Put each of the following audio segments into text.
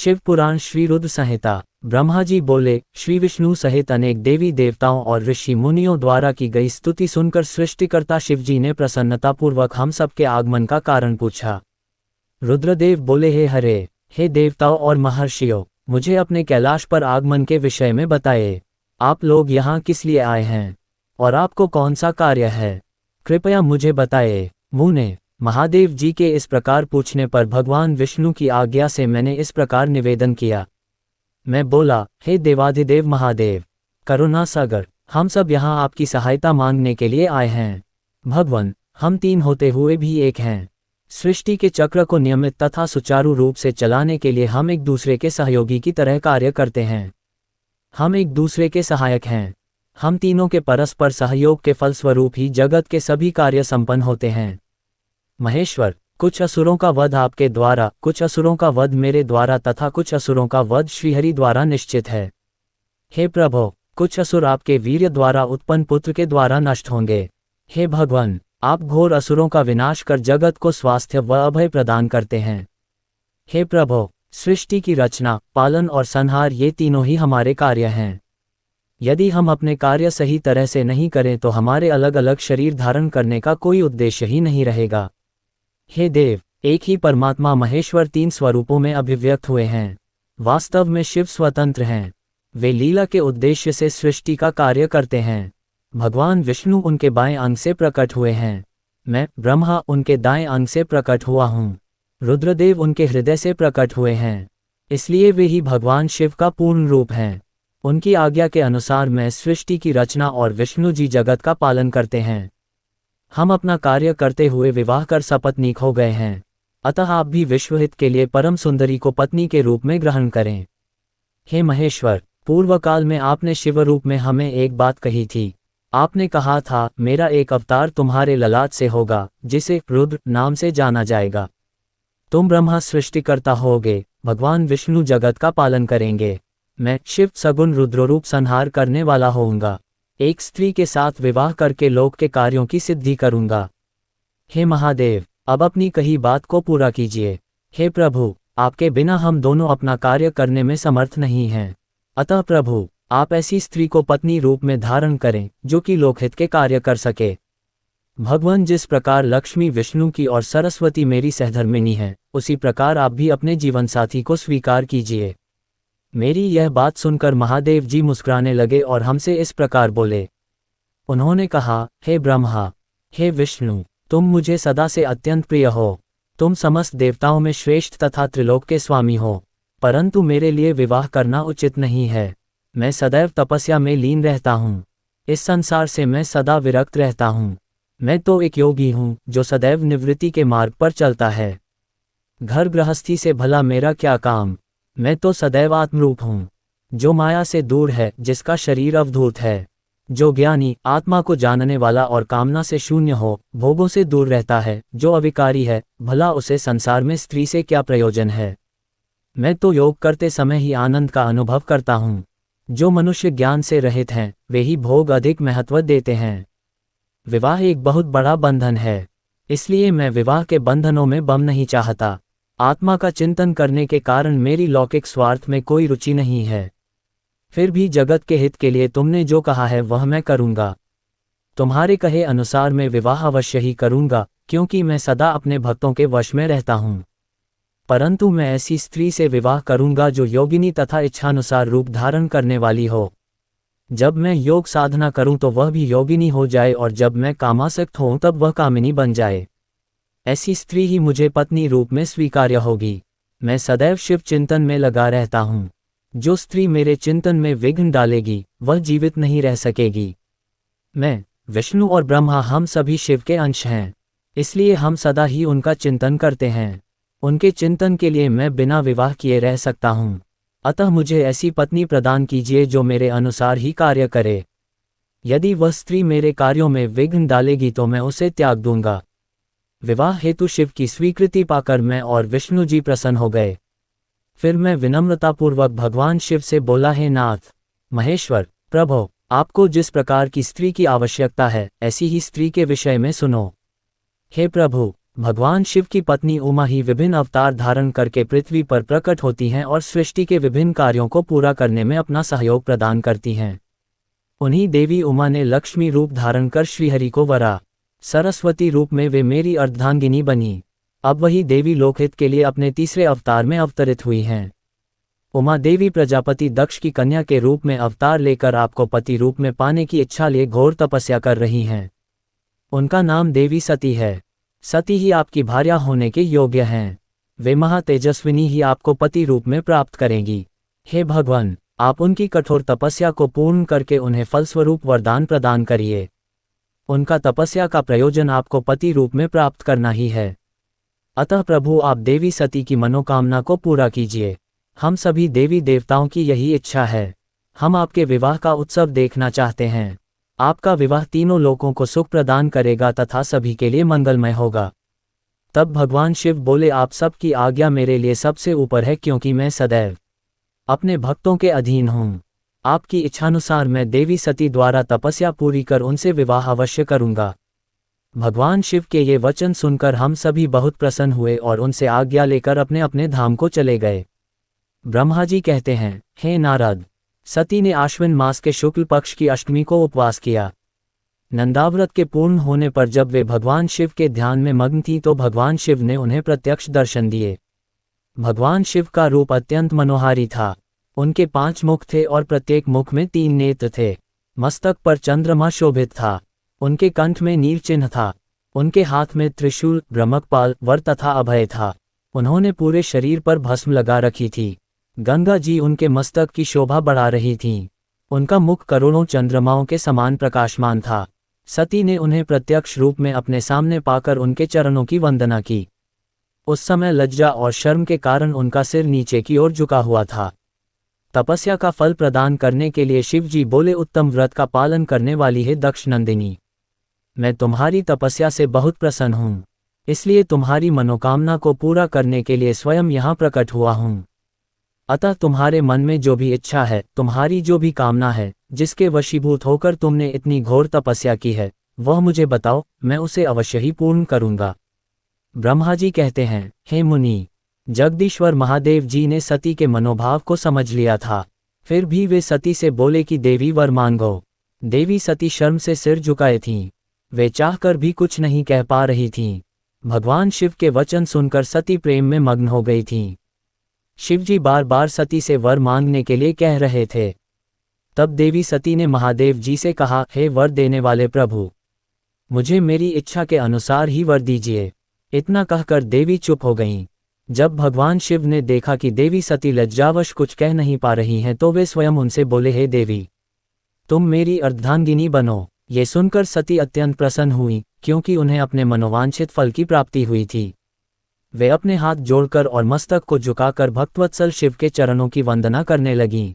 शिव पुराण श्री रुद्र संहिता। ब्रह्मा जी बोले, श्री विष्णु सहित अनेक देवी देवताओं और ऋषि मुनियों द्वारा की गई स्तुति सुनकर सृष्टिकर्ता शिवजी ने प्रसन्नतापूर्वक हम सबके आगमन का कारण पूछा। रुद्रदेव बोले, हे हरे, हे देवताओं और महर्षियों, मुझे अपने कैलाश पर आगमन के विषय में बताइए। आप लोग यहाँ किस लिए आए हैं और आपको कौन सा कार्य है, कृपया मुझे बताइए। मुने महादेव जी के इस प्रकार पूछने पर भगवान विष्णु की आज्ञा से मैंने इस प्रकार निवेदन किया। मैं बोला, हे देवाधिदेव महादेव, करुणा सागर, हम सब यहाँ आपकी सहायता मांगने के लिए आए हैं। भगवान, हम तीन होते हुए भी एक हैं। सृष्टि के चक्र को नियमित तथा सुचारू रूप से चलाने के लिए हम एक दूसरे के सहयोगी की तरह कार्य करते हैं। हम एक दूसरे के सहायक हैं। हम तीनों के परस्पर सहयोग के फलस्वरूप ही जगत के सभी कार्य संपन्न होते हैं। महेश्वर, कुछ असुरों का वध आपके द्वारा, कुछ असुरों का वध मेरे द्वारा तथा कुछ असुरों का वध श्रीहरि द्वारा निश्चित है। हे प्रभो, कुछ असुर आपके वीर्य द्वारा उत्पन्न पुत्र के द्वारा नष्ट होंगे। हे भगवान, आप घोर असुरों का विनाश कर जगत को स्वास्थ्य व अभय प्रदान करते हैं। हे प्रभो, सृष्टि की रचना, पालन और संहार ये तीनों ही हमारे कार्य हैं। यदि हम अपने कार्य सही तरह से नहीं करें तो हमारे अलग अलग शरीर धारण करने का कोई उद्देश्य ही नहीं रहेगा। हे देव, एक ही परमात्मा महेश्वर तीन स्वरूपों में अभिव्यक्त हुए हैं। वास्तव में शिव स्वतंत्र हैं। वे लीला के उद्देश्य से सृष्टि का कार्य करते हैं। भगवान विष्णु उनके बाएं अंग से प्रकट हुए हैं। मैं ब्रह्मा उनके दाएं अंग से प्रकट हुआ हूँ। रुद्रदेव उनके हृदय से प्रकट हुए हैं। इसलिए वे ही भगवान शिव का पूर्ण रूप हैं। उनकी आज्ञा के अनुसार मैं सृष्टि की रचना और विष्णु जी जगत का पालन करते हैं। हम अपना कार्य करते हुए विवाह कर सपत्नीक हो गए हैं। अतः आप भी विश्वहित के लिए परम सुंदरी को पत्नी के रूप में ग्रहण करें। हे महेश्वर, पूर्व काल में आपने शिव रूप में हमें एक बात कही थी। आपने कहा था, मेरा एक अवतार तुम्हारे ललाट से होगा, जिसे रुद्र नाम से जाना जाएगा। तुम ब्रह्मा सृष्टिकर्ता होगे, भगवान विष्णु जगत का पालन करेंगे। मैं शिव सगुण रुद्ररूप संहार करने वाला होऊंगा। एक स्त्री के साथ विवाह करके लोक के कार्यों की सिद्धि करूंगा। हे महादेव, अब अपनी कही बात को पूरा कीजिए। हे प्रभु, आपके बिना हम दोनों अपना कार्य करने में समर्थ नहीं हैं। अतः प्रभु, आप ऐसी स्त्री को पत्नी रूप में धारण करें जो कि लोकहित के कार्य कर सके। भगवान, जिस प्रकार लक्ष्मी विष्णु की और सरस्वती मेरी सहधर्मिणी है, उसी प्रकार आप भी अपने जीवन साथी को स्वीकार कीजिए। मेरी यह बात सुनकर महादेव जी मुस्कुराने लगे और हमसे इस प्रकार बोले। उन्होंने कहा, हे ब्रह्मा, हे विष्णु, तुम मुझे सदा से अत्यंत प्रिय हो। तुम समस्त देवताओं में श्रेष्ठ तथा त्रिलोक के स्वामी हो, परंतु मेरे लिए विवाह करना उचित नहीं है। मैं सदैव तपस्या में लीन रहता हूँ। इस संसार से मैं सदा विरक्त रहता हूँ। मैं तो एक योगी हूँ जो सदैव निवृत्ति के मार्ग पर चलता है। घर गृहस्थी से भला मेरा क्या काम। मैं तो सदैव आत्मरूप हूँ, जो माया से दूर है, जिसका शरीर अवधूत है, जो ज्ञानी, आत्मा को जानने वाला और कामना से शून्य हो, भोगों से दूर रहता है, जो अविकारी है, भला उसे संसार में स्त्री से क्या प्रयोजन है। मैं तो योग करते समय ही आनंद का अनुभव करता हूँ। जो मनुष्य ज्ञान से रहित हैं, वे ही भोग अधिक महत्व देते हैं। विवाह एक बहुत बड़ा बंधन है, इसलिए मैं विवाह के बंधनों में बंध नहीं चाहता। आत्मा का चिंतन करने के कारण मेरी लौकिक स्वार्थ में कोई रुचि नहीं है। फिर भी जगत के हित के लिए तुमने जो कहा है वह मैं करूँगा। तुम्हारे कहे अनुसार मैं विवाह अवश्य ही करूँगा, क्योंकि मैं सदा अपने भक्तों के वश में रहता हूँ। परंतु मैं ऐसी स्त्री से विवाह करूँगा जो योगिनी तथा इच्छानुसार रूप धारण करने वाली हो। जब मैं योग साधना करूँ तो वह भी योगिनी हो जाए, और जब मैं कामासक्त हूँ तब वह कामिनी बन जाए। ऐसी स्त्री ही मुझे पत्नी रूप में स्वीकार्य होगी। मैं सदैव शिव चिंतन में लगा रहता हूँ। जो स्त्री मेरे चिंतन में विघ्न डालेगी, वह जीवित नहीं रह सकेगी। मैं, विष्णु और ब्रह्मा हम सभी शिव के अंश हैं, इसलिए हम सदा ही उनका चिंतन करते हैं। उनके चिंतन के लिए मैं बिना विवाह किए रह सकता हूँ। अतः मुझे ऐसी पत्नी प्रदान कीजिए जो मेरे अनुसार ही कार्य करे। यदि वह स्त्री मेरे कार्यों में विघ्न डालेगी तो मैं उसे त्याग दूंगा। विवाह हेतु शिव की स्वीकृति पाकर मैं और विष्णु जी प्रसन्न हो गए। फिर मैं विनम्रतापूर्वक भगवान शिव से बोला, हे नाथ, महेश्वर, प्रभो, आपको जिस प्रकार की स्त्री की आवश्यकता है, ऐसी ही स्त्री के विषय में सुनो। हे प्रभु, भगवान शिव की पत्नी उमा ही विभिन्न अवतार धारण करके पृथ्वी पर प्रकट होती हैं और सृष्टि के विभिन्न कार्यों को पूरा करने में अपना सहयोग प्रदान करती हैं। उन्हीं देवी उमा ने लक्ष्मी रूप धारण कर श्रीहरि को वरा, सरस्वती रूप में वे मेरी अर्धांगिनी बनी। अब वही देवी लोकहित के लिए अपने तीसरे अवतार में अवतरित हुई हैं। उमा देवी प्रजापति दक्ष की कन्या के रूप में अवतार लेकर आपको पति रूप में पाने की इच्छा लिए घोर तपस्या कर रही हैं। उनका नाम देवी सती है। सती ही आपकी भार्या होने के योग्य हैं। वे महातेजस्विनी ही आपको पति रूप में प्राप्त करेंगी। हे भगवान, आप उनकी कठोर तपस्या को पूर्ण करके उन्हें फलस्वरूप वरदान प्रदान करिए। उनका तपस्या का प्रयोजन आपको पति रूप में प्राप्त करना ही है। अतः प्रभु, आप देवी सती की मनोकामना को पूरा कीजिए। हम सभी देवी देवताओं की यही इच्छा है। हम आपके विवाह का उत्सव देखना चाहते हैं। आपका विवाह तीनों लोकों को सुख प्रदान करेगा तथा सभी के लिए मंगलमय होगा। तब भगवान शिव बोले, आप सबकी आज्ञा मेरे लिए सबसे ऊपर है, क्योंकि मैं सदैव अपने भक्तों के अधीन हूँ। आपकी इच्छानुसार मैं देवी सती द्वारा तपस्या पूरी कर उनसे विवाह अवश्य करूँगा। भगवान शिव के ये वचन सुनकर हम सभी बहुत प्रसन्न हुए और उनसे आज्ञा लेकर अपने अपने धाम को चले गए। ब्रह्मा जी कहते हैं, हे नारद, सती ने आश्विन मास के शुक्ल पक्ष की अष्टमी को उपवास किया। नंदाव्रत के पूर्ण होने पर जब वे भगवान शिव के ध्यान में मग्न थी तो भगवान शिव ने उन्हें प्रत्यक्ष दर्शन दिए। भगवान शिव का रूप अत्यंत मनोहारी था। उनके 5 मुख थे और प्रत्येक मुख में 3 नेत्र थे। मस्तक पर चंद्रमा शोभित था। उनके कंठ में नील चिन्ह था। उनके हाथ में त्रिशूल, ब्रह्मकपाल, वर तथा अभय था। उन्होंने पूरे शरीर पर भस्म लगा रखी थी। गंगा जी उनके मस्तक की शोभा बढ़ा रही थीं। उनका मुख करोड़ों चंद्रमाओं के समान प्रकाशमान था। सती ने उन्हें प्रत्यक्ष रूप में अपने सामने पाकर उनके चरणों की वंदना की। उस समय लज्जा और शर्म के कारण उनका सिर नीचे की ओर झुका हुआ था। तपस्या का फल प्रदान करने के लिए शिव जी बोले, उत्तम व्रत का पालन करने वाली है दक्ष नंदिनी, मैं तुम्हारी तपस्या से बहुत प्रसन्न हूँ, इसलिए तुम्हारी मनोकामना को पूरा करने के लिए स्वयं यहाँ प्रकट हुआ हूँ। अतः तुम्हारे मन में जो भी इच्छा है, तुम्हारी जो भी कामना है, जिसके वशीभूत होकर तुमने इतनी घोर तपस्या की है, वह मुझे बताओ, मैं उसे अवश्य ही पूर्ण करूँगा। ब्रह्मा जी कहते हैं, हे मुनि, जगदीश्वर महादेव जी ने सती के मनोभाव को समझ लिया था। फिर भी वे सती से बोले कि देवी वर मांगो। देवी सती शर्म से सिर झुकाए थीं। वे चाहकर भी कुछ नहीं कह पा रही थीं। भगवान शिव के वचन सुनकर सती प्रेम में मग्न हो गई थीं। शिवजी बार बार सती से वर मांगने के लिए कह रहे थे। तब देवी सती ने महादेव जी से कहा, हे वर देने वाले प्रभु, मुझे मेरी इच्छा के अनुसार ही वर दीजिए। इतना कहकर देवी चुप हो गईं। जब भगवान शिव ने देखा कि देवी सती लज्जावश कुछ कह नहीं पा रही हैं तो वे स्वयं उनसे बोले, हे देवी, तुम मेरी अर्धांगिनी बनो। ये सुनकर सती अत्यंत प्रसन्न हुई, क्योंकि उन्हें अपने मनोवांछित फल की प्राप्ति हुई थी। वे अपने हाथ जोड़कर और मस्तक को झुकाकर भक्तवत्सल शिव के चरणों की वंदना करने लगीं।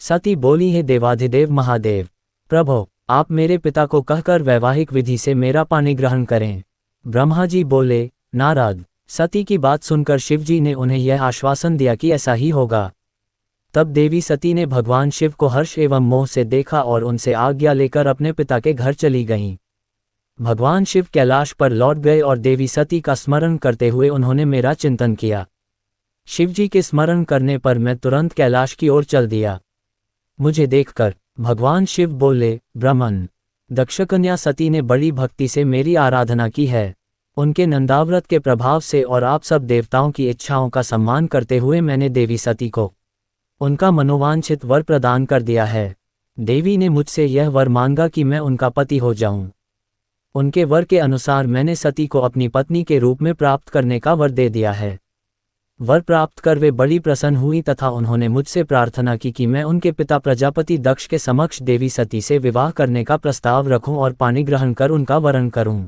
सती बोली, हे देवाधिदेव महादेव, प्रभो, आप मेरे पिता को कहकर वैवाहिक विधि से मेरा पानी ग्रहण करें। ब्रह्मा जी बोले, नारद। सती की बात सुनकर शिवजी ने उन्हें यह आश्वासन दिया कि ऐसा ही होगा। तब देवी सती ने भगवान शिव को हर्ष एवं मोह से देखा और उनसे आज्ञा लेकर अपने पिता के घर चली गईं। भगवान शिव कैलाश पर लौट गए और देवी सती का स्मरण करते हुए उन्होंने मेरा चिंतन किया। शिवजी के स्मरण करने पर मैं तुरंत कैलाश की ओर चल दिया। मुझे देखकर भगवान शिव बोले, ब्राह्मण, दक्षकन्या सती ने बड़ी भक्ति से मेरी आराधना की है। उनके नंदाव्रत के प्रभाव से और आप सब देवताओं की इच्छाओं का सम्मान करते हुए मैंने देवी सती को उनका मनोवांछित वर प्रदान कर दिया है। देवी ने मुझसे यह वर मांगा कि मैं उनका पति हो जाऊं। उनके वर के अनुसार मैंने सती को अपनी पत्नी के रूप में प्राप्त करने का वर दे दिया है। वर प्राप्त कर वे बड़ी प्रसन्न हुई तथा उन्होंने मुझसे प्रार्थना की कि मैं उनके पिता प्रजापति दक्ष के समक्ष देवी सती से विवाह करने का प्रस्ताव रखूं और पानी ग्रहण कर उनका वरण करूं।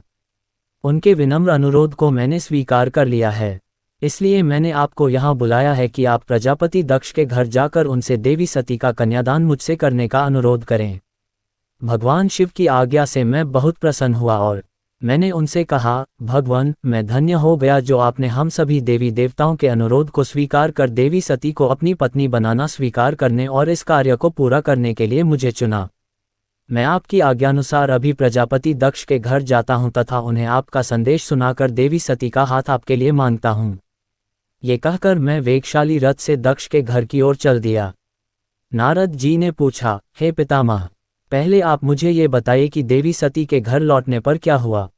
उनके विनम्र अनुरोध को मैंने स्वीकार कर लिया है, इसलिए मैंने आपको यहाँ बुलाया है कि आप प्रजापति दक्ष के घर जाकर उनसे देवी सती का कन्यादान मुझसे करने का अनुरोध करें। भगवान शिव की आज्ञा से मैं बहुत प्रसन्न हुआ और मैंने उनसे कहा, भगवान, मैं धन्य हो गया जो आपने हम सभी देवी देवताओं के अनुरोध को स्वीकार कर देवी सती को अपनी पत्नी बनाना स्वीकार करने और इस कार्य को पूरा करने के लिए मुझे चुना। मैं आपकी आज्ञानुसार अभी प्रजापति दक्ष के घर जाता हूँ तथा उन्हें आपका संदेश सुनाकर देवी सती का हाथ आपके लिए मांगता हूँ। ये कहकर मैं वेगशाली रथ से दक्ष के घर की ओर चल दिया। नारद जी ने पूछा, हे पितामह, पहले आप मुझे ये बताइए कि देवी सती के घर लौटने पर क्या हुआ।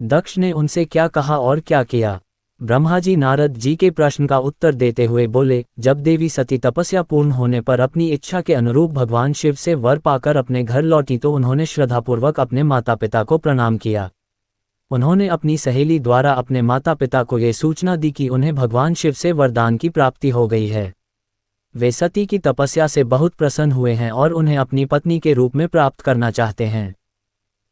दक्ष ने उनसे क्या कहा और क्या किया। ब्रह्मा जी नारद जी के प्रश्न का उत्तर देते हुए बोले, जब देवी सती तपस्या पूर्ण होने पर अपनी इच्छा के अनुरूप भगवान शिव से वर पाकर अपने घर लौटी तो उन्होंने श्रद्धापूर्वक अपने माता पिता को प्रणाम किया। उन्होंने अपनी सहेली द्वारा अपने माता पिता को ये सूचना दी कि उन्हें भगवान शिव से वरदान की प्राप्ति हो गई है। वे सती की तपस्या से बहुत प्रसन्न हुए हैं और उन्हें अपनी पत्नी के रूप में प्राप्त करना चाहते हैं।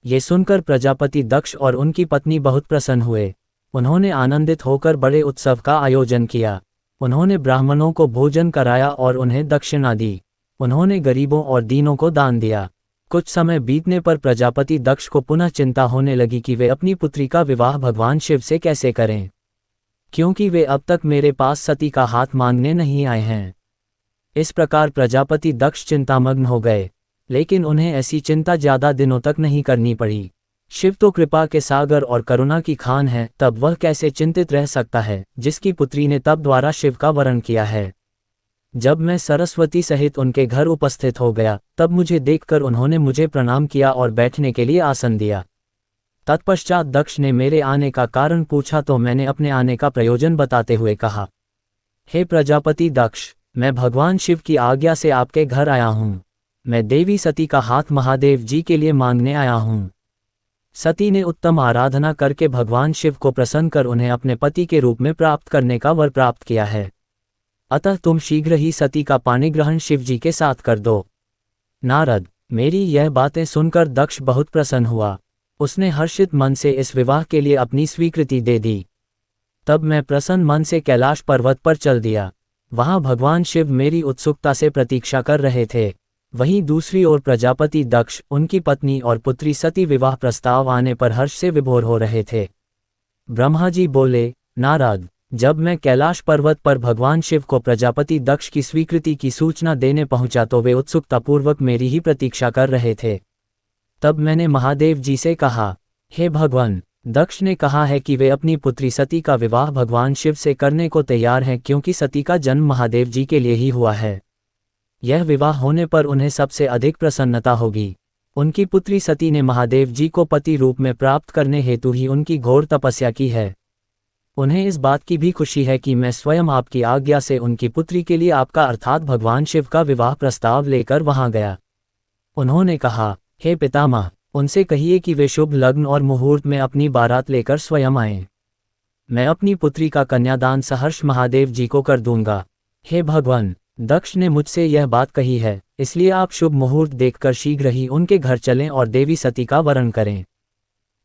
ये सुनकर प्रजापति दक्ष और उनकी पत्नी बहुत प्रसन्न हुए। उन्होंने आनंदित होकर बड़े उत्सव का आयोजन किया। उन्होंने ब्राह्मणों को भोजन कराया और उन्हें दक्षिणा दी। उन्होंने गरीबों और दीनों को दान दिया। कुछ समय बीतने पर प्रजापति दक्ष को पुनः चिंता होने लगी कि वे अपनी पुत्री का विवाह भगवान शिव से कैसे करें, क्योंकि वे अब तक मेरे पास सती का हाथ मांगने नहीं आए हैं। इस प्रकार प्रजापति दक्ष चिंतामग्न हो गए, लेकिन उन्हें ऐसी चिंता ज्यादा दिनों तक नहीं करनी पड़ी। शिव तो कृपा के सागर और करुणा की खान है, तब वह कैसे चिंतित रह सकता है जिसकी पुत्री ने तप द्वारा शिव का वरण किया है। जब मैं सरस्वती सहित उनके घर उपस्थित हो गया तब मुझे देखकर उन्होंने मुझे प्रणाम किया और बैठने के लिए आसन दिया। तत्पश्चात दक्ष ने मेरे आने का कारण पूछा तो मैंने अपने आने का प्रयोजन बताते हुए कहा, हे प्रजापति दक्ष, मैं भगवान शिव की आज्ञा से आपके घर आया हूँ। मैं देवी सती का हाथ महादेव जी के लिए मांगने आया हूँ। सती ने उत्तम आराधना करके भगवान शिव को प्रसन्न कर उन्हें अपने पति के रूप में प्राप्त करने का वर प्राप्त किया है। अतः तुम शीघ्र ही सती का पाणिग्रहण शिव जी के साथ कर दो। नारद, मेरी यह बातें सुनकर दक्ष बहुत प्रसन्न हुआ। उसने हर्षित मन से इस विवाह के लिए अपनी स्वीकृति दे दी। तब मैं प्रसन्न मन से कैलाश पर्वत पर चल दिया। वहां भगवान शिव मेरी उत्सुकता से प्रतीक्षा कर रहे थे। वहीं दूसरी ओर प्रजापति दक्ष, उनकी पत्नी और पुत्री सती विवाह प्रस्ताव आने पर हर्ष से विभोर हो रहे थे। ब्रह्मा जी बोले, नारद, जब मैं कैलाश पर्वत पर भगवान शिव को प्रजापति दक्ष की स्वीकृति की सूचना देने पहुंचा तो वे उत्सुकतापूर्वक मेरी ही प्रतीक्षा कर रहे थे। तब मैंने महादेव जी से कहा, हे भगवान, दक्ष ने कहा है कि वे अपनी पुत्री सती का विवाह भगवान शिव से करने को तैयार हैं, क्योंकि सती का जन्म महादेव जी के लिए ही हुआ है। यह विवाह होने पर उन्हें सबसे अधिक प्रसन्नता होगी। उनकी पुत्री सती ने महादेव जी को पति रूप में प्राप्त करने हेतु ही उनकी घोर तपस्या की है। उन्हें इस बात की भी खुशी है कि मैं स्वयं आपकी आज्ञा से उनकी पुत्री के लिए आपका अर्थात भगवान शिव का विवाह प्रस्ताव लेकर वहां गया। उन्होंने कहा, हे पितामह, उनसे कहिए कि वे शुभ लग्न और मुहूर्त में अपनी बारात लेकर स्वयं आएं। मैं अपनी पुत्री का कन्यादान सहर्ष महादेव जी को कर दूंगा। हे भगवान, दक्ष ने मुझसे यह बात कही है, इसलिए आप शुभ मुहूर्त देखकर शीघ्र ही उनके घर चलें और देवी सती का वरण करें।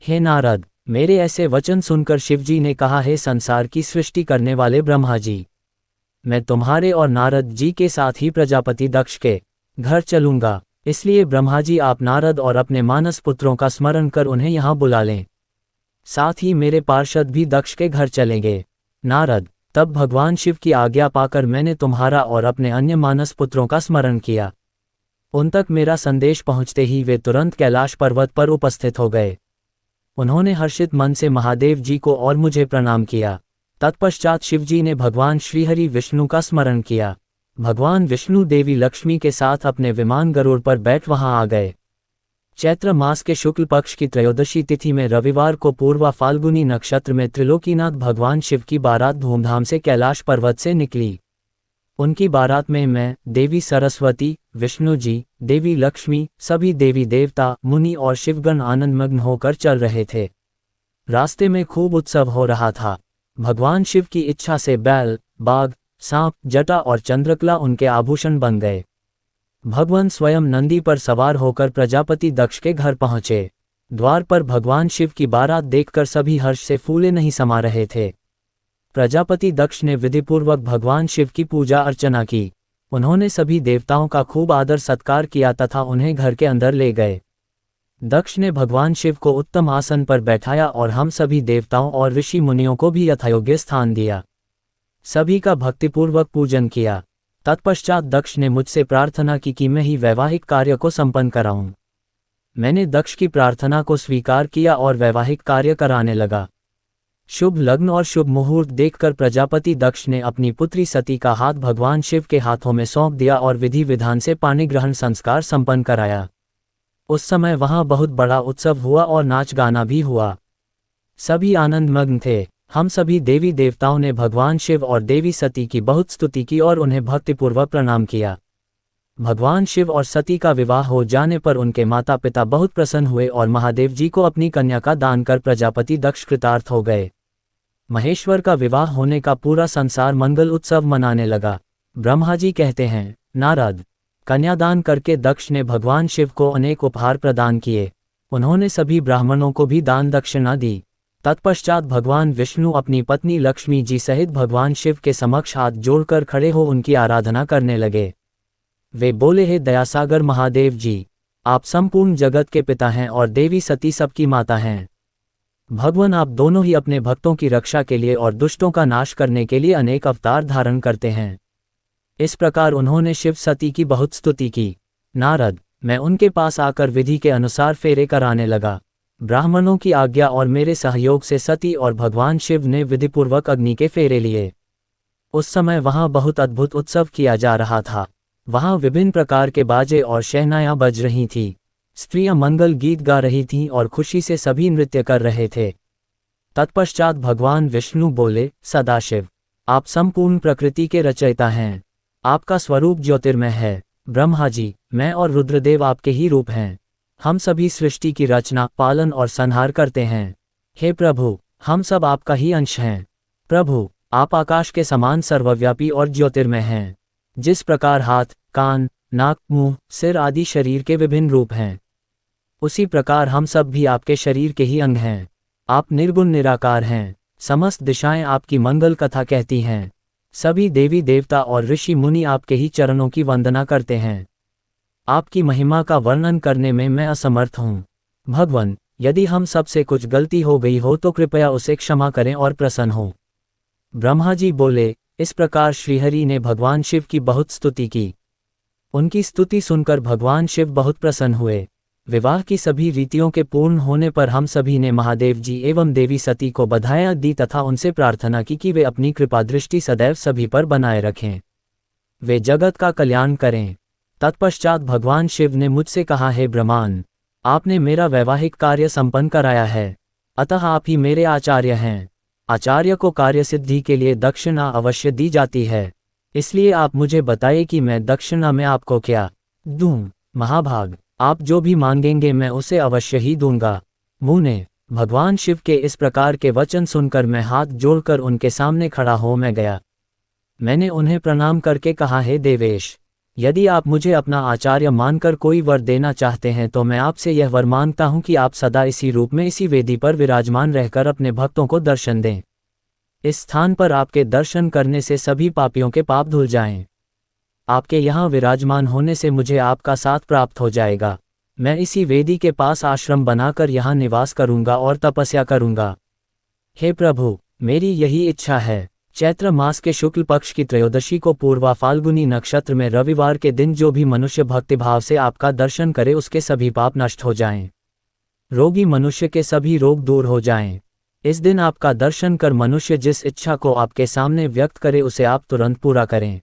हे नारद, मेरे ऐसे वचन सुनकर शिवजी ने कहा, हे संसार की सृष्टि करने वाले ब्रह्मा जी, मैं तुम्हारे और नारद जी के साथ ही प्रजापति दक्ष के घर चलूंगा। इसलिए ब्रह्मा जी आप नारद और अपने मानस पुत्रों का स्मरण कर उन्हें यहाँ बुला लें। साथ ही मेरे पार्षद भी दक्ष के घर चलेंगे। नारद, तब भगवान शिव की आज्ञा पाकर मैंने तुम्हारा और अपने अन्य मानस पुत्रों का स्मरण किया। उन तक मेरा संदेश पहुँचते ही वे तुरंत कैलाश पर्वत पर उपस्थित हो गए। उन्होंने हर्षित मन से महादेव जी को और मुझे प्रणाम किया। तत्पश्चात शिवजी ने भगवान श्रीहरि विष्णु का स्मरण किया। भगवान विष्णु देवी लक्ष्मी के साथ अपने विमान गरुड़ पर बैठ वहां आ गए। चैत्र मास के शुक्ल पक्ष की त्रयोदशी तिथि में रविवार को पूर्वा फाल्गुनी नक्षत्र में त्रिलोकीनाथ भगवान शिव की बारात धूमधाम से कैलाश पर्वत से निकली। उनकी बारात में मैं, देवी सरस्वती, विष्णु जी, देवी लक्ष्मी, सभी देवी देवता, मुनि और शिवगण आनंदमग्न होकर चल रहे थे। रास्ते में खूब उत्सव हो रहा था। भगवान शिव की इच्छा से बैल, बाघ, सांप, जटा और चंद्रकला उनके आभूषण बन गए। भगवान स्वयं नंदी पर सवार होकर प्रजापति दक्ष के घर पहुंचे। द्वार पर भगवान शिव की बारात देखकर सभी हर्ष से फूले नहीं समा रहे थे। प्रजापति दक्ष ने विधिपूर्वक भगवान शिव की पूजा अर्चना की। उन्होंने सभी देवताओं का खूब आदर सत्कार किया तथा उन्हें घर के अंदर ले गए। दक्ष ने भगवान शिव को उत्तम आसन पर बैठाया और हम सभी देवताओं और ऋषि मुनियों को भी यथायोग्य स्थान दिया। सभी का भक्तिपूर्वक पूजन किया। तत्पश्चात दक्ष ने मुझसे प्रार्थना की कि मैं ही वैवाहिक कार्य को संपन्न कराऊं। मैंने दक्ष की प्रार्थना को स्वीकार किया और वैवाहिक कार्य कराने लगा। शुभ लग्न और शुभ मुहूर्त देखकर प्रजापति दक्ष ने अपनी पुत्री सती का हाथ भगवान शिव के हाथों में सौंप दिया और विधि विधान से पाणिग्रहण संस्कार संपन्न कराया। उस समय वहां बहुत बड़ा उत्सव हुआ और नाच गाना भी हुआ। सभी आनंदमग्न थे। हम सभी देवी देवताओं ने भगवान शिव और देवी सती की बहुत स्तुति की और उन्हें भक्तिपूर्वक प्रणाम किया। भगवान शिव और सती का विवाह हो जाने पर उनके माता पिता बहुत प्रसन्न हुए और महादेव जी को अपनी कन्या का दान कर प्रजापति दक्ष कृतार्थ हो गए। महेश्वर का विवाह होने का पूरा संसार मंगल उत्सव मनाने लगा। ब्रह्मा जी कहते हैं, नारद, कन्यादान करके दक्ष ने भगवान शिव को अनेक उपहार प्रदान किए। उन्होंने सभी ब्राह्मणों को भी दान दक्षिणा दी। तत्पश्चात भगवान विष्णु अपनी पत्नी लक्ष्मी जी सहित भगवान शिव के समक्ष हाथ जोड़कर खड़े हो उनकी आराधना करने लगे। वे बोले, हे दयासागर महादेव जी, आप संपूर्ण जगत के पिता हैं और देवी सती सबकी माता हैं। भगवान, आप दोनों ही अपने भक्तों की रक्षा के लिए और दुष्टों का नाश करने के लिए अनेक अवतार धारण करते हैं। इस प्रकार उन्होंने शिव सती की बहुत स्तुति की। नारद, मैं उनके पास आकर विधि के अनुसार फेरे कराने लगा। ब्राह्मणों की आज्ञा और मेरे सहयोग से सती और भगवान शिव ने विधिपूर्वक अग्नि के फेरे लिए। उस समय वहां बहुत अद्भुत उत्सव किया जा रहा था। वहां विभिन्न प्रकार के बाजे और शहनाइयां बज रही थीं। स्त्रियां मंगल गीत गा रही थीं और खुशी से सभी नृत्य कर रहे थे। तत्पश्चात भगवान विष्णु बोले, सदाशिव, आप संपूर्ण प्रकृति के रचयिता हैं। आपका स्वरूप ज्योतिर्मय है। ब्रह्मा जी, मैं और रुद्रदेव आपके ही रूप हैं। हम सभी सृष्टि की रचना, पालन और संहार करते हैं। हे प्रभु, हम सब आपका ही अंश हैं। प्रभु, आप आकाश के समान सर्वव्यापी और ज्योतिर्मय हैं। जिस प्रकार हाथ, कान, नाक, मुंह, सिर आदि शरीर के विभिन्न रूप हैं, उसी प्रकार हम सब भी आपके शरीर के ही अंग हैं। आप निर्गुण निराकार हैं। समस्त दिशाएं आपकी मंगल कथा कहती हैं। सभी देवी देवता और ऋषि मुनि आपके ही चरणों की वंदना करते हैं। आपकी महिमा का वर्णन करने में मैं असमर्थ हूँ। भगवान, यदि हम सब से कुछ गलती हो गई हो तो कृपया उसे क्षमा करें और प्रसन्न हो। ब्रह्मा जी बोले, इस प्रकार श्रीहरि ने भगवान शिव की बहुत स्तुति की। उनकी स्तुति सुनकर भगवान शिव बहुत प्रसन्न हुए। विवाह की सभी रीतियों के पूर्ण होने पर हम सभी ने महादेव जी एवं देवी सती को बधाइयाँ दी तथा उनसे प्रार्थना की कि वे अपनी कृपा दृष्टि सदैव सभी पर बनाए रखें, वे जगत का कल्याण करें। तत्पश्चात भगवान शिव ने मुझसे कहा, हे ब्रह्मांड, आपने मेरा वैवाहिक कार्य संपन्न कराया है, अतः आप ही मेरे आचार्य हैं। आचार्य को कार्य सिद्धि के लिए दक्षिणा अवश्य दी जाती है, इसलिए आप मुझे बताइए कि मैं दक्षिणा में आपको क्या दूं। महाभाग, आप जो भी मांगेंगे मैं उसे अवश्य ही दूंगा। मुने, भगवान शिव के इस प्रकार के वचन सुनकर मैं हाथ जोड़कर उनके सामने खड़ा हो मैं गया। मैंने उन्हें प्रणाम करके कहा, हे देवेश, यदि आप मुझे अपना आचार्य मानकर कोई वर देना चाहते हैं तो मैं आपसे यह वर मांगता हूं कि आप सदा इसी रूप में इसी वेदी पर विराजमान रहकर अपने भक्तों को दर्शन दें। इस स्थान पर आपके दर्शन करने से सभी पापियों के पाप धुल जाएं। आपके यहाँ विराजमान होने से मुझे आपका साथ प्राप्त हो जाएगा। मैं इसी वेदी के पास आश्रम बनाकर यहाँ निवास करूँगा और तपस्या करूँगा। हे प्रभु, मेरी यही इच्छा है। चैत्र मास के शुक्ल पक्ष की त्रयोदशी को पूर्वा फाल्गुनी नक्षत्र में रविवार के दिन जो भी मनुष्य भक्तिभाव से आपका दर्शन करे उसके सभी पाप नष्ट हो जाएं। रोगी मनुष्य के सभी रोग दूर हो जाएं। इस दिन आपका दर्शन कर मनुष्य जिस इच्छा को आपके सामने व्यक्त करे उसे आप तुरंत पूरा करें।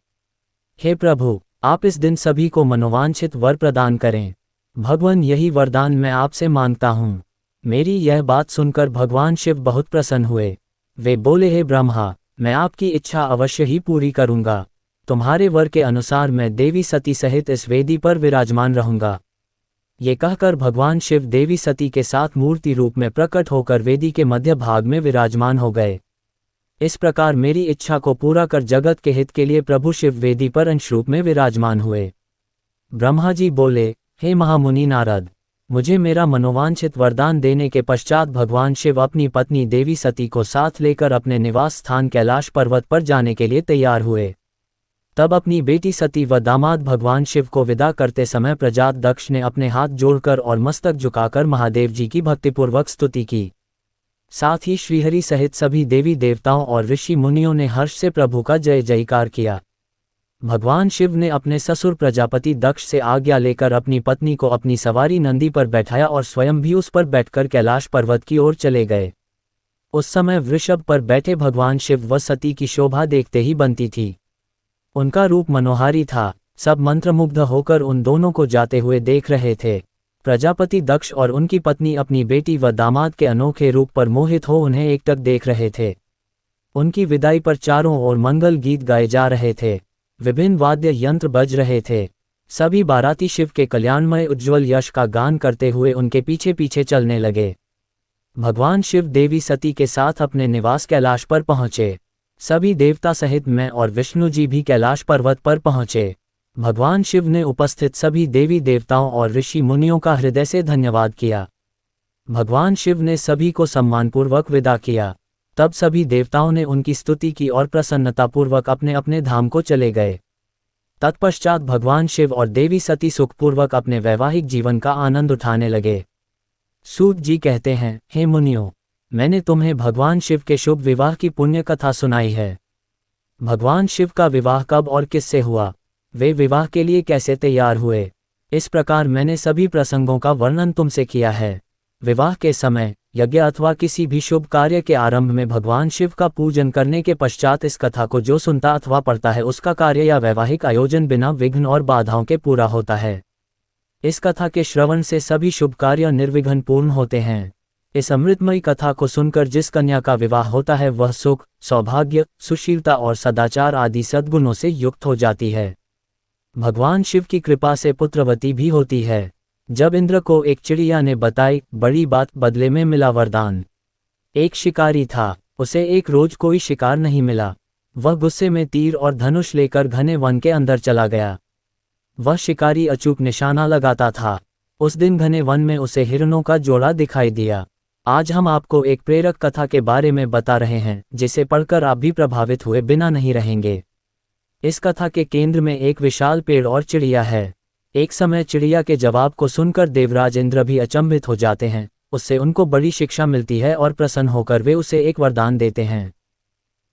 हे प्रभु, आप इस दिन सभी को मनोवांछित वर प्रदान करें। भगवान, यही वरदान मैं आपसे मांगता हूँ। मेरी यह बात सुनकर भगवान शिव बहुत प्रसन्न हुए। वे बोले, हे ब्रह्मा, मैं आपकी इच्छा अवश्य ही पूरी करूंगा। तुम्हारे वर के अनुसार मैं देवी सती सहित इस वेदी पर विराजमान रहूंगा। ये कहकर भगवान शिव देवी सती के साथ मूर्ति रूप में प्रकट होकर वेदी के मध्य भाग में विराजमान हो गए। इस प्रकार मेरी इच्छा को पूरा कर जगत के हित के लिए प्रभु शिव वेदी पर अंश रूप में विराजमान हुए। ब्रह्मा जी बोले, हे महामुनि नारद, मुझे मेरा मनोवांछित वरदान देने के पश्चात भगवान शिव अपनी पत्नी देवी सती को साथ लेकर अपने निवास स्थान कैलाश पर्वत पर जाने के लिए तैयार हुए। तब अपनी बेटी सती व दामाद भगवान शिव को विदा करते समय प्रजात दक्ष ने अपने हाथ जोड़कर और मस्तक झुकाकर महादेव जी की भक्तिपूर्वक स्तुति की। साथ ही श्रीहरि सहित सभी देवी देवताओं और ऋषि मुनियों ने हर्ष से प्रभु का जय जयकार किया। भगवान शिव ने अपने ससुर प्रजापति दक्ष से आज्ञा लेकर अपनी पत्नी को अपनी सवारी नंदी पर बैठाया और स्वयं भी उस पर बैठकर कैलाश पर्वत की ओर चले गए। उस समय वृषभ पर बैठे भगवान शिव व सती की शोभा देखते ही बनती थी। उनका रूप मनोहारी था। सब मंत्रमुग्ध होकर उन दोनों को जाते हुए देख रहे थे। प्रजापति दक्ष और उनकी पत्नी अपनी बेटी व दामाद के अनोखे रूप पर मोहित हो उन्हें एकटक देख रहे थे। उनकी विदाई पर चारों ओर मंगल गीत गाए जा रहे थे। विभिन्न वाद्य यंत्र बज रहे थे। सभी बाराती शिव के कल्याणमय उज्ज्वल यश का गान करते हुए उनके पीछे पीछे चलने लगे। भगवान शिव देवी सती के साथ अपने निवास कैलाश पर पहुंचे। सभी देवता सहित मैं और विष्णु जी भी कैलाश पर्वत पर पहुंचे। भगवान शिव ने उपस्थित सभी देवी देवताओं और ऋषि मुनियों का हृदय से धन्यवाद किया। भगवान शिव ने सभी को सम्मानपूर्वक विदा किया। तब सभी देवताओं ने उनकी स्तुति की और प्रसन्नतापूर्वक अपने अपने धाम को चले गए। तत्पश्चात भगवान शिव और देवी सती सुखपूर्वक अपने वैवाहिक जीवन का आनंद उठाने लगे। सूत जी कहते हैं, हे मुनियों, मैंने तुम्हें भगवान शिव के शुभ विवाह की पुण्य कथा सुनाई है। भगवान शिव का विवाह कब और किससे हुआ, वे विवाह के लिए कैसे तैयार हुए, इस प्रकार मैंने सभी प्रसंगों का वर्णन तुमसे किया है। विवाह के समय, यज्ञ अथवा किसी भी शुभ कार्य के आरंभ में भगवान शिव का पूजन करने के पश्चात इस कथा को जो सुनता अथवा पढ़ता है उसका कार्य या वैवाहिक आयोजन बिना विघ्न और बाधाओं के पूरा होता है। इस कथा के श्रवण से सभी शुभ कार्य निर्विघ्न पूर्ण होते हैं। इस अमृतमयी कथा को सुनकर जिस कन्या का विवाह होता है वह सुख, सौभाग्य, सुशीलता और सदाचार आदि सद्गुणों से युक्त हो जाती है। भगवान शिव की कृपा से पुत्रवती भी होती है। जब इंद्र को एक चिड़िया ने बताई बड़ी बात, बदले में मिला वरदान। एक शिकारी था, उसे एक रोज कोई शिकार नहीं मिला। वह गुस्से में तीर और धनुष लेकर घने वन के अंदर चला गया। वह शिकारी अचूक निशाना लगाता था। उस दिन घने वन में उसे हिरणों का जोड़ा दिखाई दिया। आज हम आपको एक प्रेरक कथा के बारे में बता रहे हैं जिसे पढ़कर आप भी प्रभावित हुए बिना नहीं रहेंगे। इस कथा के केंद्र में एक विशाल पेड़ और चिड़िया है। एक समय चिड़िया के जवाब को सुनकर देवराज इंद्र भी अचंभित हो जाते हैं। उससे उनको बड़ी शिक्षा मिलती है और प्रसन्न होकर वे उसे एक वरदान देते हैं।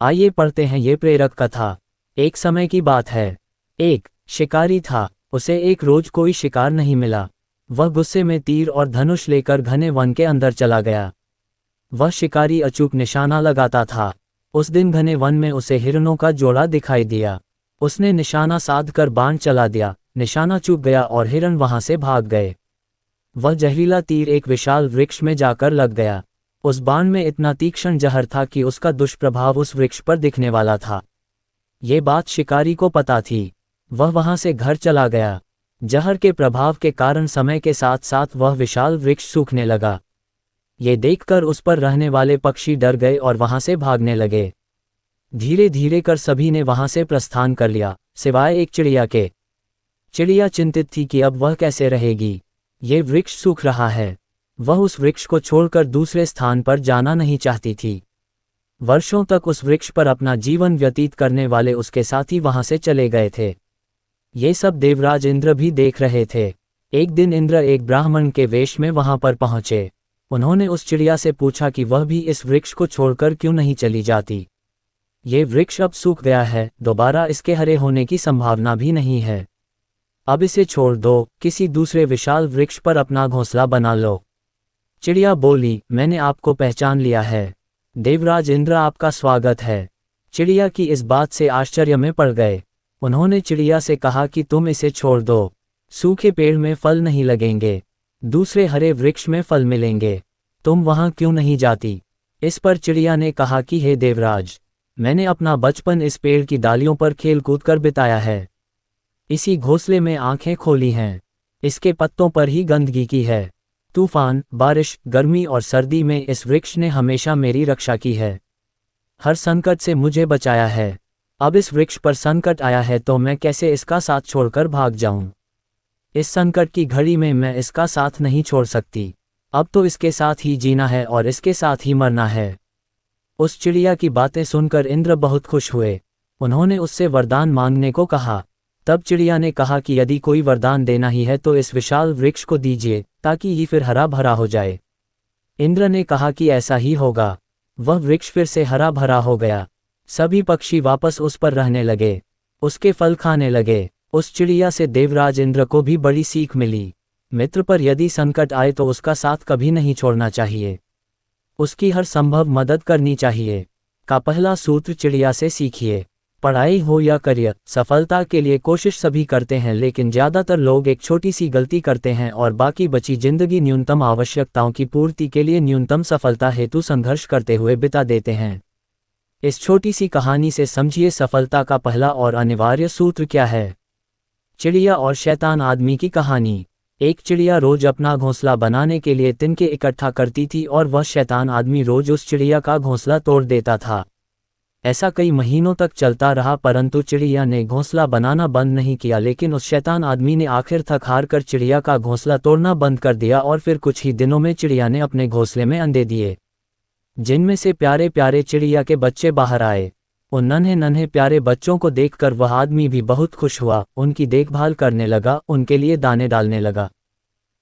आइए पढ़ते हैं ये प्रेरक कथा। एक समय की बात है। एक शिकारी था, उसे एक रोज कोई शिकार नहीं मिला। वह गुस्से में तीर और धनुष लेकर घने वन के अंदर चला गया। वह शिकारी अचूक निशाना लगाता था। उस दिन घने वन में उसे हिरणों का जोड़ा दिखाई दिया। उसने निशाना साध कर बाण चला दिया। निशाना चूक गया और हिरण वहां से भाग गए। वह जहरीला तीर एक विशाल वृक्ष में जाकर लग गया। उस बाण में इतना तीक्ष्ण जहर था कि उसका दुष्प्रभाव उस वृक्ष पर दिखने वाला था। ये बात शिकारी को पता थी। वह वहां से घर चला गया। जहर के प्रभाव के कारण समय के साथ साथ वह विशाल वृक्ष सूखने लगा। ये देखकर उस पर रहने वाले पक्षी डर गए और वहां से भागने लगे। धीरे धीरे कर सभी ने वहां से प्रस्थान कर लिया, सिवाय एक चिड़िया के। चिड़िया चिंतित थी कि अब वह कैसे रहेगी। ये वृक्ष सूख रहा है। वह उस वृक्ष को छोड़कर दूसरे स्थान पर जाना नहीं चाहती थी। वर्षों तक उस वृक्ष पर अपना जीवन व्यतीत करने वाले उसके साथी वहां से चले गए थे। ये सब देवराज इंद्र भी देख रहे थे। एक दिन इंद्र एक ब्राह्मण के वेश में वहां पर पहुंचे। उन्होंने उस चिड़िया से पूछा कि वह भी इस वृक्ष को छोड़कर क्यों नहीं चली जाती। ये वृक्ष अब सूख गया है, दोबारा इसके हरे होने की संभावना भी नहीं है। अब इसे छोड़ दो, किसी दूसरे विशाल वृक्ष पर अपना घोंसला बना लो। चिड़िया बोली, मैंने आपको पहचान लिया है। देवराज इंद्र आपका स्वागत है। चिड़िया की इस बात से आश्चर्य में पड़ गए। उन्होंने चिड़िया से कहा कि तुम इसे छोड़ दो। सूखे पेड़ में फल नहीं लगेंगे, दूसरे हरे वृक्ष में फल मिलेंगे। तुम वहां क्यों नहीं जाती। इस पर चिड़िया ने कहा कि हे देवराज, मैंने अपना बचपन इस पेड़ की डालियों पर खेल कूद कर बिताया है। इसी घोंसले में आंखें खोली हैं। इसके पत्तों पर ही गंदगी की है। तूफान, बारिश, गर्मी और सर्दी में इस वृक्ष ने हमेशा मेरी रक्षा की है। हर संकट से मुझे बचाया है। अब इस वृक्ष पर संकट आया है तो मैं कैसे इसका साथ छोड़कर भाग जाऊं। इस संकट की घड़ी में मैं इसका साथ नहीं छोड़ सकती। अब तो इसके साथ ही जीना है और इसके साथ ही मरना है। उस चिड़िया की बातें सुनकर इंद्र बहुत खुश हुए। उन्होंने उससे वरदान मांगने को कहा। तब चिड़िया ने कहा कि यदि कोई वरदान देना ही है तो इस विशाल वृक्ष को दीजिए, ताकि ये फिर हरा भरा हो जाए। इंद्र ने कहा कि ऐसा ही होगा। वह वृक्ष फिर से हरा भरा हो गया। सभी पक्षी वापस उस पर रहने लगे। उसके फल खाने लगे। उस चिड़िया से देवराज इंद्र को भी बड़ी सीख मिली। मित्र पर यदि संकट आए तो उसका साथ कभी नहीं छोड़ना चाहिए, उसकी हर संभव मदद करनी चाहिए। का पहला सूत्र चिड़िया से सीखिए। पढ़ाई हो या करियर, सफलता के लिए कोशिश सभी करते हैं, लेकिन ज़्यादातर लोग एक छोटी सी गलती करते हैं और बाकी बची जिंदगी न्यूनतम आवश्यकताओं की पूर्ति के लिए न्यूनतम सफलता हेतु संघर्ष करते हुए बिता देते हैं। इस छोटी सी कहानी से समझिए सफलता का पहला और अनिवार्य सूत्र क्या है। चिड़िया और शैतान आदमी की कहानी। एक चिड़िया रोज अपना घोंसला बनाने के लिए तिनके इकट्ठा करती थी और वह शैतान आदमी रोज उस चिड़िया का घोंसला तोड़ देता था। ऐसा कई महीनों तक चलता रहा, परंतु चिड़िया ने घोंसला बनाना बंद नहीं किया। लेकिन उस शैतान आदमी ने आखिर थक हार कर चिड़िया का घोंसला तोड़ना बंद कर दिया और फिर कुछ ही दिनों में चिड़िया ने अपने घोंसले में अंडे दिए, जिनमें से प्यारे प्यारे चिड़िया के बच्चे बाहर आए। उन नन्हे नन्हे प्यारे बच्चों को देखकर वह आदमी भी बहुत खुश हुआ, उनकी देखभाल करने लगा, उनके लिए दाने डालने लगा।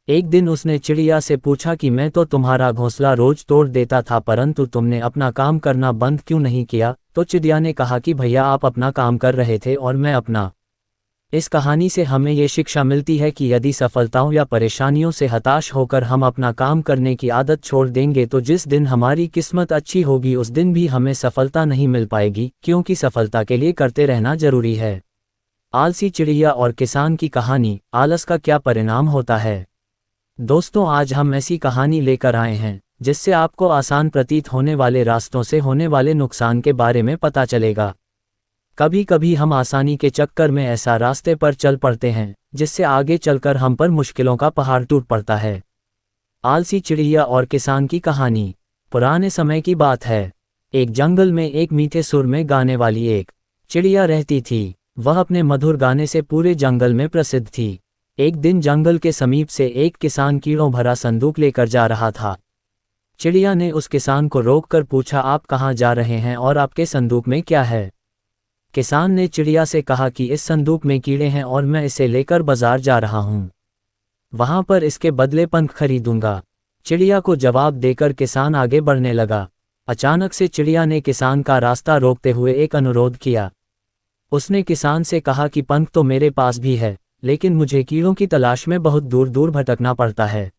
एक दिन उसने चिड़िया से पूछा कि मैं तो तुम्हारा घोंसला रोज तोड़ देता था, परंतु तुमने अपना काम करना बंद क्यों नहीं किया? तो चिड़िया ने कहा कि भैया आप अपना काम कर रहे थे और मैं अपना। इस कहानी से हमें ये शिक्षा मिलती है कि यदि सफलताओं या परेशानियों से हताश होकर हम अपना काम करने की आदत छोड़ देंगे तो जिस दिन हमारी किस्मत अच्छी होगी उस दिन भी हमें सफलता नहीं मिल पाएगी, क्योंकि सफलता के लिए करते रहना जरूरी है। आलसी चिड़िया और किसान की कहानी। आलस का क्या परिणाम होता है? दोस्तों, आज हम ऐसी कहानी लेकर आए हैं जिससे आपको आसान प्रतीत होने वाले रास्तों से होने वाले नुकसान के बारे में पता चलेगा। कभी कभी हम आसानी के चक्कर में ऐसा रास्ते पर चल पड़ते हैं जिससे आगे चलकर हम पर मुश्किलों का पहाड़ टूट पड़ता है। आलसी चिड़िया और किसान की कहानी। पुराने समय की बात है। एक जंगल में एक मीठे सुर में गाने वाली एक चिड़िया रहती थी। वह अपने मधुर गाने से पूरे जंगल में प्रसिद्ध थी। एक दिन जंगल के समीप से एक किसान कीड़ों भरा संदूक लेकर जा रहा था। चिड़िया ने उस किसान को रोककर पूछा, आप कहाँ जा रहे हैं और आपके संदूक में क्या है? किसान ने चिड़िया से कहा कि इस संदूक में कीड़े हैं और मैं इसे लेकर बाजार जा रहा हूँ, वहां पर इसके बदले पंख खरीदूंगा। चिड़िया को जवाब देकर किसान आगे बढ़ने लगा। अचानक से चिड़िया ने किसान का रास्ता रोकते हुए एक अनुरोध किया। उसने किसान से कहा कि पंख तो मेरे पास भी है, लेकिन मुझे कीड़ों की तलाश में बहुत दूर दूर भटकना पड़ता है।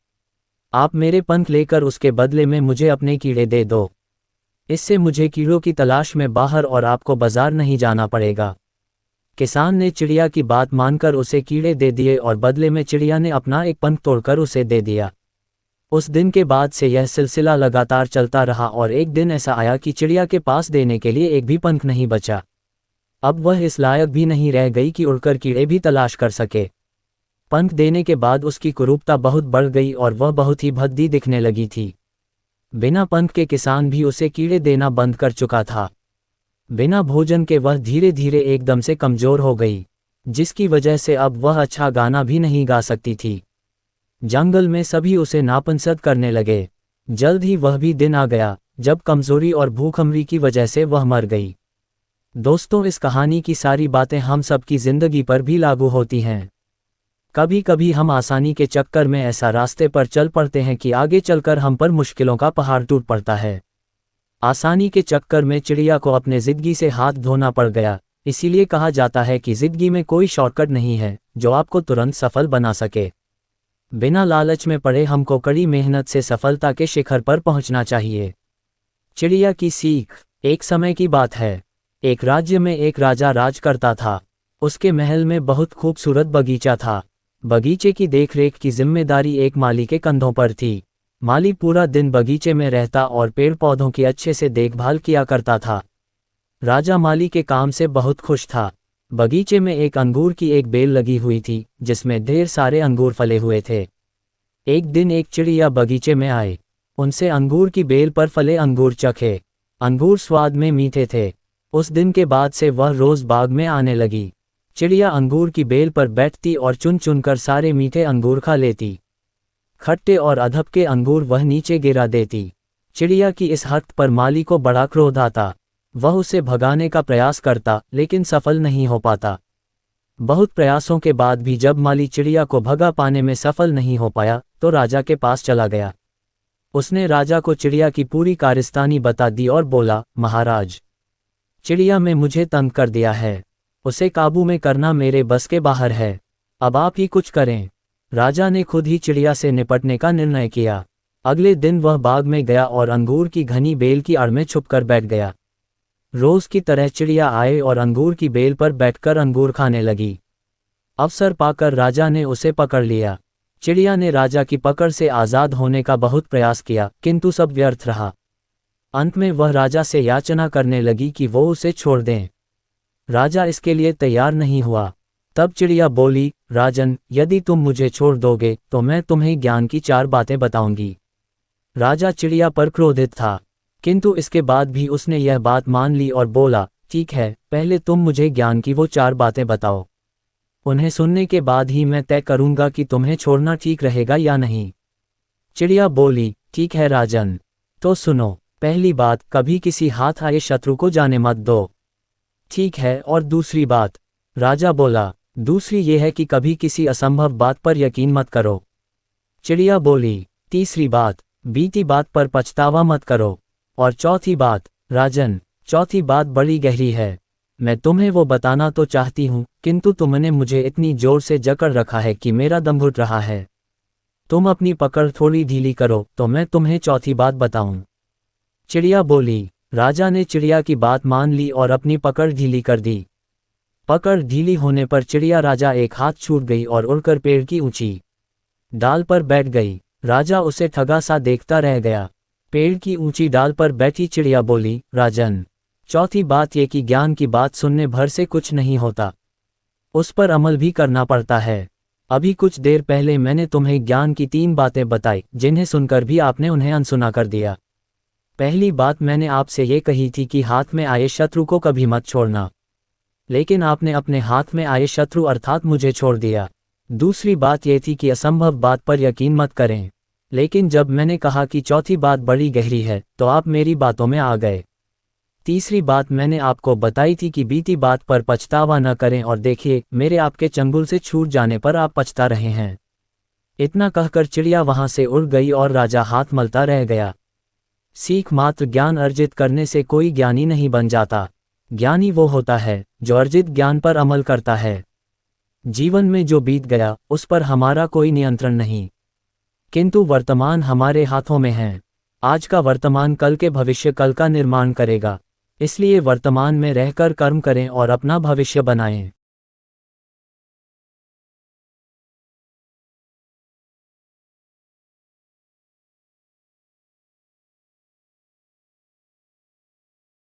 आप मेरे पंख लेकर उसके बदले में मुझे अपने कीड़े दे दो। इससे मुझे कीड़ों की तलाश में बाहर और आपको बाजार नहीं जाना पड़ेगा। किसान ने चिड़िया की बात मानकर उसे कीड़े दे दिए और बदले में चिड़िया ने अपना एक पंख तोड़कर उसे दे दिया। उस दिन के बाद से यह सिलसिला लगातार चलता रहा और एक दिन ऐसा आया कि चिड़िया के पास देने के लिए एक भी पंख नहीं बचा। अब वह इस लायक भी नहीं रह गई कि उड़कर कीड़े भी तलाश कर सके। पंख देने के बाद उसकी कुरूपता बहुत बढ़ गई और वह बहुत ही भद्दी दिखने लगी थी। बिना पंख के किसान भी उसे कीड़े देना बंद कर चुका था। बिना भोजन के वह धीरे धीरे एकदम से कमजोर हो गई, जिसकी वजह से अब वह अच्छा गाना भी नहीं गा सकती थी। जंगल में सभी उसे नापसंद करने लगे। जल्द ही वह भी दिन आ गया जब कमजोरी और भूखमरी की वजह से वह मर गई। दोस्तों, इस कहानी की सारी बातें हम सब की जिंदगी पर भी लागू होती हैं। कभी कभी हम आसानी के चक्कर में ऐसा रास्ते पर चल पड़ते हैं कि आगे चलकर हम पर मुश्किलों का पहाड़ टूट पड़ता है। आसानी के चक्कर में चिड़िया को अपने जिंदगी से हाथ धोना पड़ गया। इसीलिए कहा जाता है कि जिंदगी में कोई शॉर्टकट नहीं है जो आपको तुरंत सफल बना सके। बिना लालच में पड़े हमको कड़ी मेहनत से सफलता के शिखर पर पहुंचना चाहिए। चिड़िया की सीख। एक समय की बात है। एक राज्य में एक राजा राज करता था। उसके महल में बहुत खूबसूरत बगीचा था। बगीचे की देखरेख की जिम्मेदारी एक माली के कंधों पर थी। माली पूरा दिन बगीचे में रहता और पेड़ पौधों की अच्छे से देखभाल किया करता था। राजा माली के काम से बहुत खुश था। बगीचे में एक अंगूर की एक बेल लगी हुई थी जिसमें ढेर सारे अंगूर फले हुए थे। एक दिन एक चिड़िया बगीचे में आए। उनसे अंगूर की बेल पर फले अंगूर चखे। अंगूर स्वाद में मीठे थे। उस दिन के बाद से वह रोज बाग में आने लगी। चिड़िया अंगूर की बेल पर बैठती और चुन चुन कर सारे मीठे अंगूर खा लेती। खट्टे और अधप के अंगूर वह नीचे गिरा देती। चिड़िया की इस हरकत पर माली को बड़ा क्रोध आता। वह उसे भगाने का प्रयास करता लेकिन सफल नहीं हो पाता। बहुत प्रयासों के बाद भी जब माली चिड़िया को भगा पाने में सफल नहीं हो पाया तो राजा के पास चला गया। उसने राजा को चिड़िया की पूरी कारस्तानी बता दी और बोला, महाराज, चिड़िया में मुझे तंग कर दिया है। उसे काबू में करना मेरे बस के बाहर है। अब आप ही कुछ करें। राजा ने खुद ही चिड़िया से निपटने का निर्णय किया। अगले दिन वह बाग में गया और अंगूर की घनी बेल की आड़ में छुपकर बैठ गया। रोज की तरह चिड़िया आए और अंगूर की बेल पर बैठकर अंगूर खाने लगी। अवसर पाकर राजा ने उसे पकड़ लिया। चिड़िया ने राजा की पकड़ से आज़ाद होने का बहुत प्रयास किया, किंतु सब व्यर्थ रहा। अंत में वह राजा से याचना करने लगी कि वो उसे छोड़ दें। राजा इसके लिए तैयार नहीं हुआ। तब चिड़िया बोली, राजन, यदि तुम मुझे छोड़ दोगे तो मैं तुम्हें ज्ञान की 4 बातें बताऊंगी। राजा चिड़िया पर क्रोधित था, किंतु इसके बाद भी उसने यह बात मान ली और बोला, ठीक है, पहले तुम मुझे ज्ञान की वो 4 बातें बताओ। उन्हें सुनने के बाद ही मैं तय करूंगा कि तुम्हें छोड़ना ठीक रहेगा या नहीं। चिड़िया बोली, ठीक है राजन, तो सुनो। पहली बात, कभी किसी हाथ आए शत्रु को जाने मत दो। ठीक है, और दूसरी बात? राजा बोला, दूसरी ये है कि कभी किसी असंभव बात पर यकीन मत करो। चिड़िया बोली, तीसरी बात, बीती बात पर पछतावा मत करो। और चौथी बात? राजन, चौथी बात बड़ी गहरी है। मैं तुम्हें वो बताना तो चाहती हूँ, किंतु तुमने मुझे इतनी जोर से जकड़ रखा है कि मेरा दम घुट रहा है। तुम अपनी पकड़ थोड़ी ढीली करो तो मैं तुम्हें चौथी बात बताऊं। चिड़िया बोली। राजा ने चिड़िया की बात मान ली और अपनी पकड़ ढीली कर दी। पकड़ ढीली होने पर चिड़िया राजा एक हाथ छूट गई और उड़कर पेड़ की ऊंची डाल पर बैठ गई। राजा उसे ठगा सा देखता रह गया। पेड़ की ऊंची डाल पर बैठी चिड़िया बोली, राजन, चौथी बात ये कि ज्ञान की बात सुनने भर से कुछ नहीं होता, उस पर अमल भी करना पड़ता है। अभी कुछ देर पहले मैंने तुम्हें ज्ञान की 3 बातें बताई, जिन्हें सुनकर भी आपने उन्हें अनसुना कर दिया। पहली बात मैंने आपसे ये कही थी कि हाथ में आए शत्रु को कभी मत छोड़ना, लेकिन आपने अपने हाथ में आए शत्रु अर्थात मुझे छोड़ दिया। दूसरी बात ये थी कि असंभव बात पर यकीन मत करें, लेकिन जब मैंने कहा कि चौथी बात बड़ी गहरी है तो आप मेरी बातों में आ गए। तीसरी बात मैंने आपको बताई थी कि बीती बात पर पछतावा न करें, और देखिए, मेरे आपके चंगुल से छूट जाने पर आप पछता रहे हैं। इतना कहकर चिड़िया वहां से उड़ गई और राजा हाथ मलता रह गया। सीख मात्र ज्ञान अर्जित करने से कोई ज्ञानी नहीं बन जाता। ज्ञानी वो होता है जो अर्जित ज्ञान पर अमल करता है। जीवन में जो बीत गया उस पर हमारा कोई नियंत्रण नहीं, किंतु वर्तमान हमारे हाथों में है। आज का वर्तमान कल के भविष्य कल का निर्माण करेगा। इसलिए वर्तमान में रहकर कर्म करें और अपना भविष्य बनाएं।